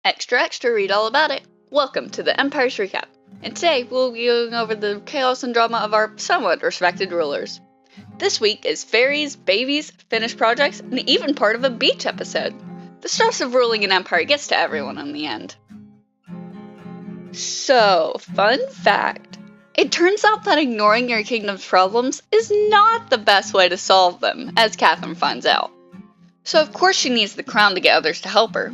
Extra, extra, read all about it. Welcome to the Empires Recap, and today we'll be going over the chaos and drama of our somewhat respected rulers. This week is fairies, babies, finished projects, and even part of a beach episode. The stress of ruling an empire gets to everyone in the end. So, fun fact. It turns out that ignoring your kingdom's problems is not the best way to solve them, as Katherine finds out. So of course she needs the crown to get others to help her.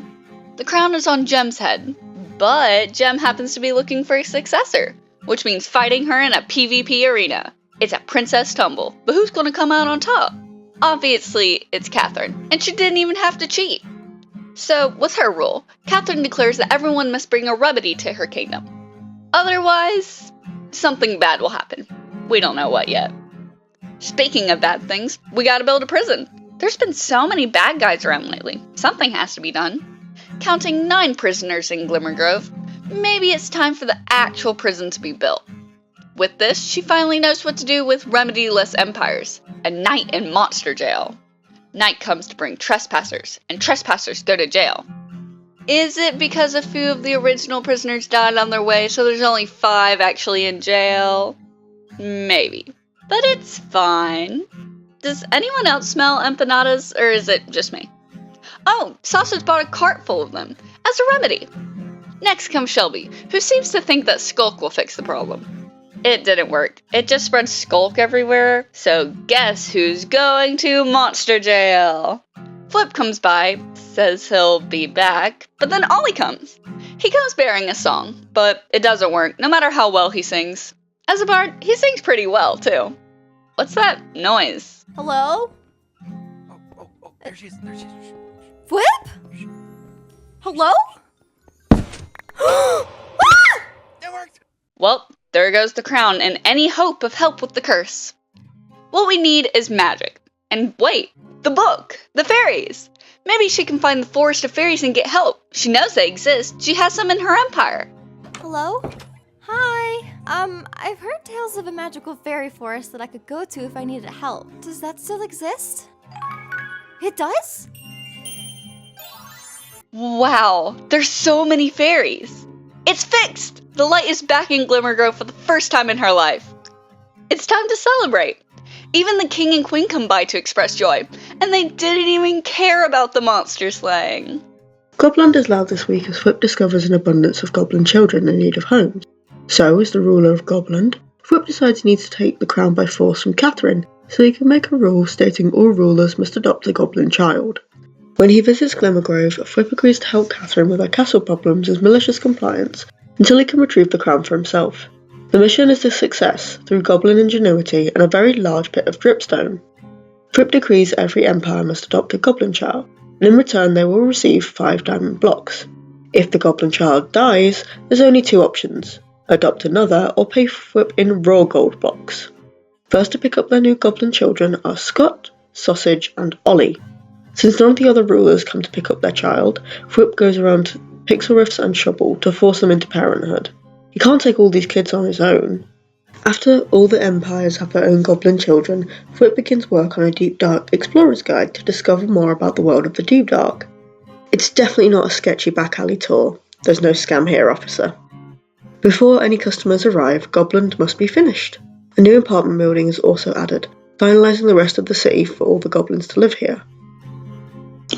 The crown is on Jem's head, but Jem happens to be looking for a successor, which means fighting her in a PvP arena. It's a princess tumble, but who's gonna come out on top? Obviously, it's Katherine, and she didn't even have to cheat. So, with her rule, Katherine declares that everyone must bring a remedy to her kingdom. Otherwise, something bad will happen. We don't know what yet. Speaking of bad things, we gotta build a prison. There's been so many bad guys around lately. Something has to be done. Counting 9 prisoners in Glimmergrove, maybe it's time for the actual prison to be built. With this, she finally knows what to do with remedyless empires. A night in monster jail. Night comes to bring trespassers, and trespassers go to jail. Is it because a few of the original prisoners died on their way, so there's only 5 actually in jail? Maybe. But it's fine. Does anyone else smell empanadas, or is it just me? Oh, Sausage bought a cart full of them, as a remedy. Next comes Shelby, who seems to think that Skulk will fix the problem. It didn't work. It just spread Skulk everywhere, so guess who's going to monster jail? Flip comes by, says he'll be back, but then Ollie comes. He comes bearing a song, but it doesn't work, no matter how well he sings. As a bard, he sings pretty well, too. What's that noise? Hello? Oh, there she is. Flip? Hello? That worked! Well, there goes the crown and any hope of help with the curse. What we need is magic. And wait, the book! The fairies! Maybe she can find the forest of fairies and get help. She knows they exist. She has some in her empire. Hello? Hi. I've heard tales of a magical fairy forest that I could go to if I needed help. Does that still exist? It does? Wow, there's so many fairies. It's fixed! The light is back in Glimmergrove for the first time in her life. It's time to celebrate. Even the king and queen come by to express joy, and they didn't even care about the monster slaying. Gobland is loud this week as Flip discovers an abundance of goblin children in need of homes. So, as the ruler of Gobland, Flip decides he needs to take the crown by force from Katherine, so he can make a rule stating all rulers must adopt a goblin child. When he visits Glimmergrove, Flip agrees to help Katherine with her castle problems as malicious compliance until he can retrieve the crown for himself. The mission is a success through goblin ingenuity and a very large pit of dripstone. Flip decrees every empire must adopt a goblin child, and in return they will receive 5 diamond blocks. If the goblin child dies, there's only 2 options: adopt another or pay Flip in raw gold blocks. First to pick up their new goblin children are Scott, Sausage, and Ollie. Since none of the other rulers come to pick up their child, Flip goes around to Pixelriffs and Shovel to force them into parenthood. He can't take all these kids on his own. After all the empires have their own goblin children, Flip begins work on a Deep Dark Explorer's Guide to discover more about the world of the Deep Dark. It's definitely not a sketchy back alley tour. There's no scam here, officer. Before any customers arrive, Gobland must be finished. A new apartment building is also added, finalising the rest of the city for all the goblins to live here.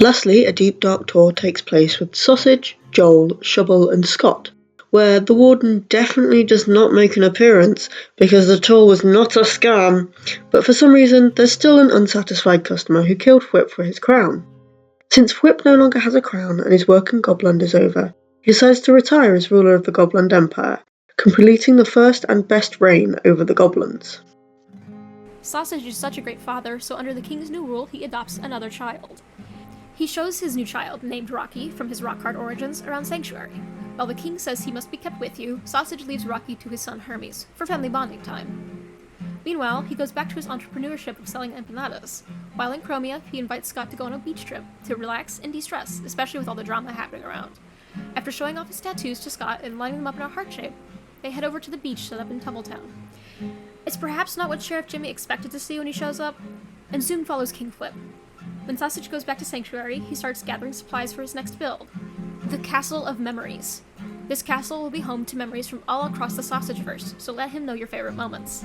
Lastly, a Deep Dark tour takes place with Sausage, Joel, Shovel and Scott, where the warden definitely does not make an appearance because the tour was not a scam, but for some reason there's still an unsatisfied customer who killed Flip for his crown. Since Flip no longer has a crown and his work in Gobland is over, he decides to retire as ruler of the Gobland Empire, completing the first and best reign over the goblins. Sausage is such a great father, so under the king's new rule, he adopts another child. He shows his new child, named Rocky, from his rock-hard origins, around Sanctuary. While the king says he must be kept with you, Sausage leaves Rocky to his son Hermes, for family bonding time. Meanwhile, he goes back to his entrepreneurship of selling empanadas. While in Chromia, he invites Scott to go on a beach trip, to relax and de-stress, especially with all the drama happening around. After showing off his tattoos to Scott and lining them up in a heart shape, they head over to the beach set up in Tumbletown. It's perhaps not what Sheriff Jimmy expected to see when he shows up, and soon follows King Flip. When Sausage goes back to Sanctuary, he starts gathering supplies for his next build. The Castle of Memories. This castle will be home to memories from all across the Sausageverse, so let him know your favorite moments.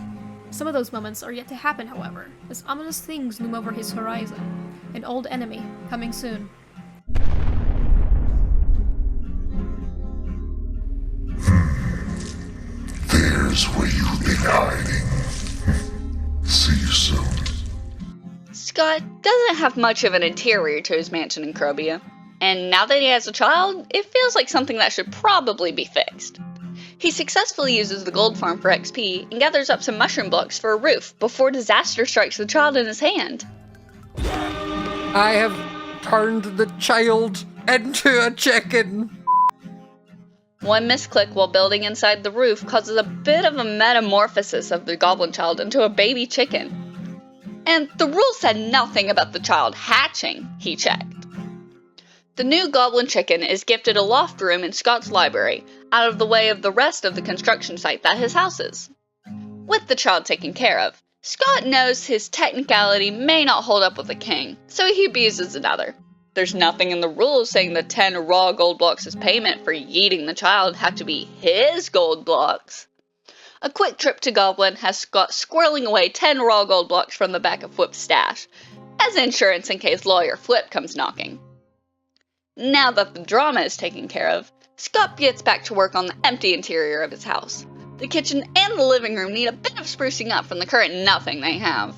Some of those moments are yet to happen, however, as ominous things loom over his horizon. An old enemy, coming soon. There's where you've been hiding. See you soon. Scott doesn't have much of an interior to his mansion in Krobia, and now that he has a child, it feels like something that should probably be fixed. He successfully uses the gold farm for XP and gathers up some mushroom blocks for a roof before disaster strikes the child in his hand. I have turned the child into a chicken. One misclick while building inside the roof causes a bit of a metamorphosis of the goblin child into a baby chicken. And the rule said nothing about the child hatching, he checked. The new goblin chicken is gifted a loft room in Scott's library, out of the way of the rest of the construction site that his house is. With the child taken care of, Scott knows his technicality may not hold up with the king, so he abuses another. There's nothing in the rules saying that 10 raw gold blocks as payment for yeeting the child have to be his gold blocks. A quick trip to Goblin has Scott squirreling away 10 raw gold blocks from the back of Flip's stash, as insurance in case lawyer Flip comes knocking. Now that the drama is taken care of, Scott gets back to work on the empty interior of his house. The kitchen and the living room need a bit of sprucing up from the current nothing they have.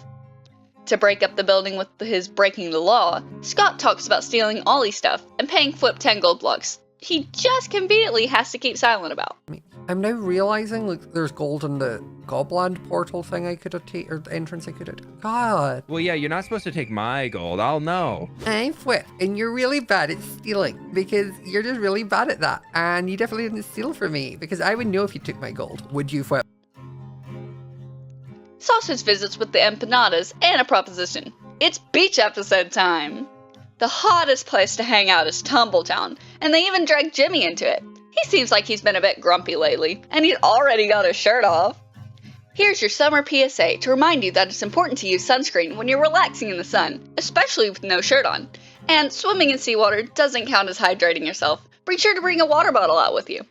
To break up the building with his breaking the law, Scott talks about stealing Ollie's stuff and paying Flip 10 gold blocks he just conveniently has to keep silent about. I'm now realizing, like, there's gold in the Gobland portal thing I could have taken, or the entrance I could have. God. Well, yeah, you're not supposed to take my gold. I'll know. I'm Flip, and you're really bad at stealing, because you're just really bad at that. And you definitely didn't steal from me, because I would know if you took my gold. Would you, Flip? Sausage visits with the empanadas and a proposition. It's beach episode time! The hottest place to hang out is Tumbletown, and they even dragged Jimmy into it. He seems like he's been a bit grumpy lately, and he'd already got his shirt off. Here's your summer PSA to remind you that it's important to use sunscreen when you're relaxing in the sun, especially with no shirt on. And swimming in seawater doesn't count as hydrating yourself. Be sure to bring a water bottle out with you.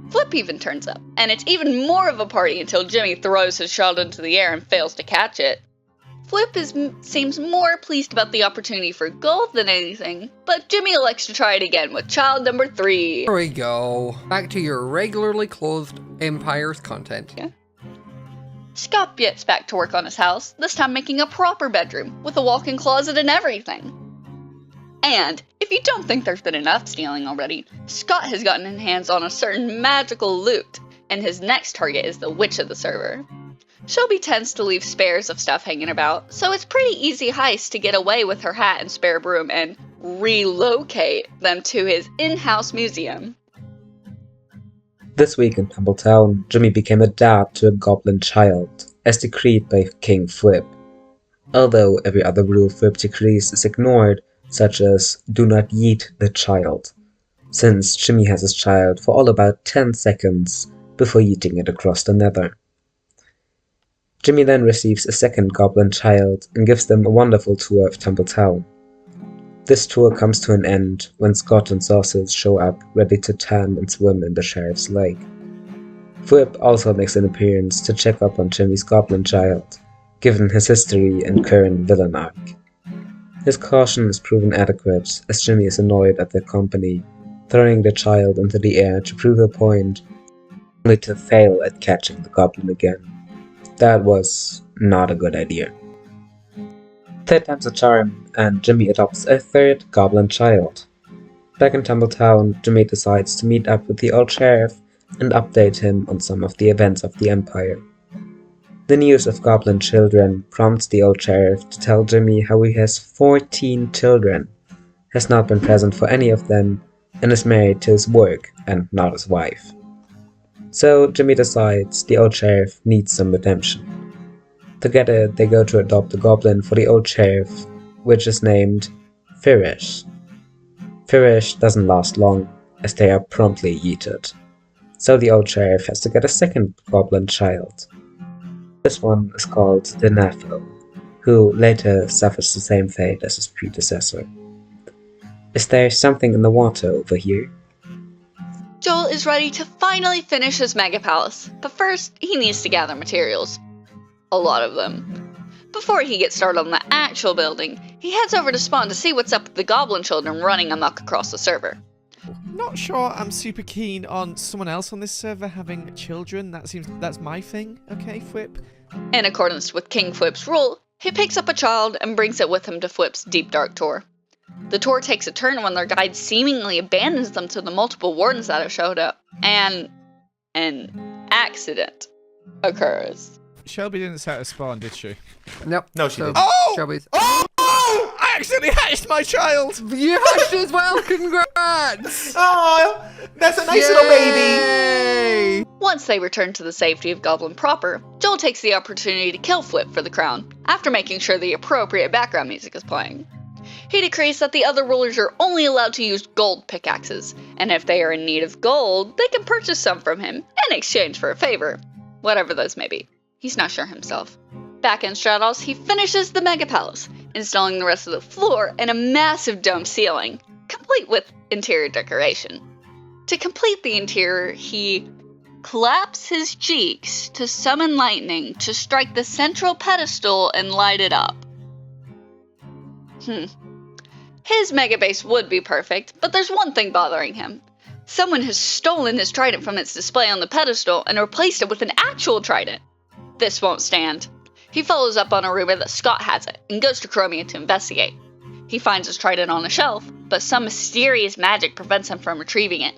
Flip even turns up, and it's even more of a party until Jimmy throws his shot into the air and fails to catch it. Flip seems more pleased about the opportunity for gold than anything, but Jimmy elects to try it again with child number 3. There we go. Back to your regularly clothed Empires content. Yeah. Scott gets back to work on his house, this time making a proper bedroom, with a walk-in closet and everything. And, if you don't think there's been enough stealing already, Scott has gotten his hands on a certain magical loot, and his next target is the witch of the server. Shelby tends to leave spares of stuff hanging about, so it's pretty easy heist to get away with her hat and spare broom and relocate them to his in-house museum. This week in Tumbletown, Jimmy became a dad to a goblin child, as decreed by King Flip. Although every other rule Flip decrees is ignored, such as do not yeet the child, since Jimmy has his child for all about 10 seconds before yeeting it across the nether. Jimmy then receives a second goblin child and gives them a wonderful tour of Tumbletown. This tour comes to an end when Scott and Sausage show up ready to tan and swim in the sheriff's lake. Flip also makes an appearance to check up on Jimmy's goblin child, given his history and current villain arc. His caution is proven adequate as Jimmy is annoyed at their company, throwing the child into the air to prove a point, only to fail at catching the goblin again. That was not a good idea. Third time's a charm, and Jimmy adopts a third goblin child. Back in Tumbletown, Jimmy decides to meet up with the old sheriff and update him on some of the events of the Empire. The news of goblin children prompts the old sheriff to tell Jimmy how he has 14 children, has not been present for any of them, and is married to his work and not his wife. So Jimmy decides the old sheriff needs some redemption. Together they go to adopt a goblin for the old sheriff, which is named Firish. Firish doesn't last long, as they are promptly yeeted. So the old sheriff has to get a second goblin child. This one is called Denafo, who later suffers the same fate as his predecessor. Is there something in the water over here? Joel is ready to finally finish his mega palace, but first he needs to gather materials. A lot of them. Before he gets started on the actual building, he heads over to spawn to see what's up with the goblin children running amok across the server. Not sure I'm super keen on someone else on this server having children. That's my thing, okay, Fwip? In accordance with King Fwip's rule, he picks up a child and brings it with him to Fwip's deep dark tour. The tour takes a turn when their guide seemingly abandons them to the multiple wardens that have showed up, and an accident occurs. Shelby didn't set a spawn, did she? Nope. No, she didn't. Oh! Shelby's. Oh! I accidentally hatched my child! You hatched as well, congrats! Oh, that's a nice little baby. Yay! Once they return to the safety of Goblin proper, Joel takes the opportunity to kill Fwip for the crown, after making sure the appropriate background music is playing. He decrees that the other rulers are only allowed to use gold pickaxes, and if they are in need of gold, they can purchase some from him in exchange for a favor, whatever those may be. He's not sure himself. Back in Stratos, he finishes the Mega Palace, installing the rest of the floor and a massive dome ceiling, complete with interior decoration. To complete the interior, he claps his cheeks to summon lightning to strike the central pedestal and light it up. His mega base would be perfect, but there's one thing bothering him. Someone has stolen his trident from its display on the pedestal and replaced it with an actual trident. This won't stand. He follows up on a rumor that Scott has it and goes to Chromia to investigate. He finds his trident on a shelf, but some mysterious magic prevents him from retrieving it.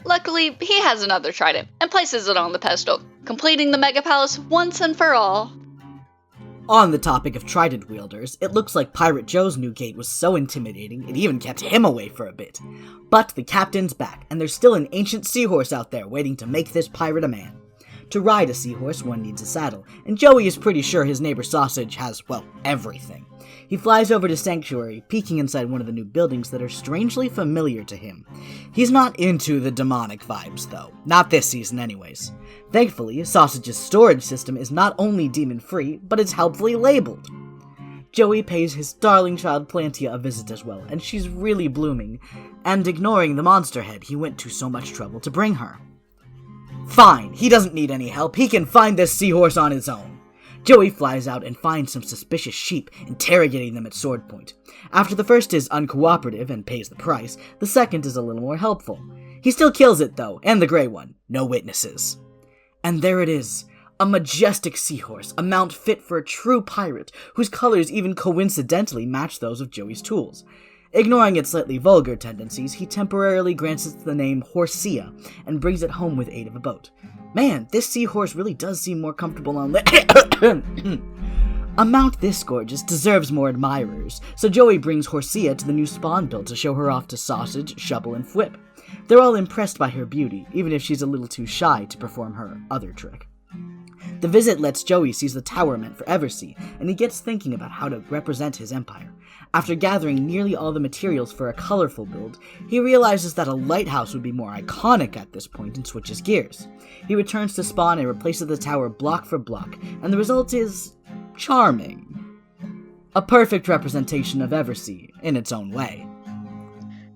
Luckily, he has another trident and places it on the pedestal, completing the Mega Palace once and for all. On the topic of trident wielders, it looks like Pirate Joe's new gate was so intimidating it even kept him away for a bit. But the captain's back, and there's still an ancient seahorse out there waiting to make this pirate a man. To ride a seahorse, one needs a saddle, and Joey is pretty sure his neighbor Sausage has, well, everything. He flies over to Sanctuary, peeking inside one of the new buildings that are strangely familiar to him. He's not into the demonic vibes, though. Not this season, anyways. Thankfully, Sausage's storage system is not only demon-free, but it's helpfully labeled. Joey pays his darling child Plantia a visit as well, and she's really blooming, and ignoring the monster head he went to so much trouble to bring her. Fine, he doesn't need any help, he can find this seahorse on his own. Joey flies out and finds some suspicious sheep, interrogating them at sword point. After the first is uncooperative and pays the price, the second is a little more helpful. He still kills it though, and the gray one. No witnesses. And there it is. A majestic seahorse, a mount fit for a true pirate, whose colors even coincidentally match those of Joey's tools. Ignoring its slightly vulgar tendencies, he temporarily grants it the name Horsia, and brings it home with aid of a boat. Man, this seahorse really does seem more comfortable on A mount this gorgeous deserves more admirers, so Joey brings Horsia to the new spawn build to show her off to Sausage, Shovel, and Fwip. They're all impressed by her beauty, even if she's a little too shy to perform her other trick. The visit lets Joey see the tower meant for Eversea, and he gets thinking about how to represent his empire. After gathering nearly all the materials for a colorful build, he realizes that a lighthouse would be more iconic at this point and switches gears. He returns to spawn and replaces the tower block for block, and the result is charming. A perfect representation of Eversea in its own way.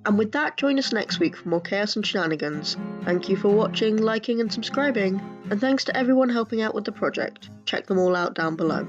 And with that, join us next week for more chaos and shenanigans. Thank you for watching, liking and subscribing, and thanks to everyone helping out with the project. Check them all out down below.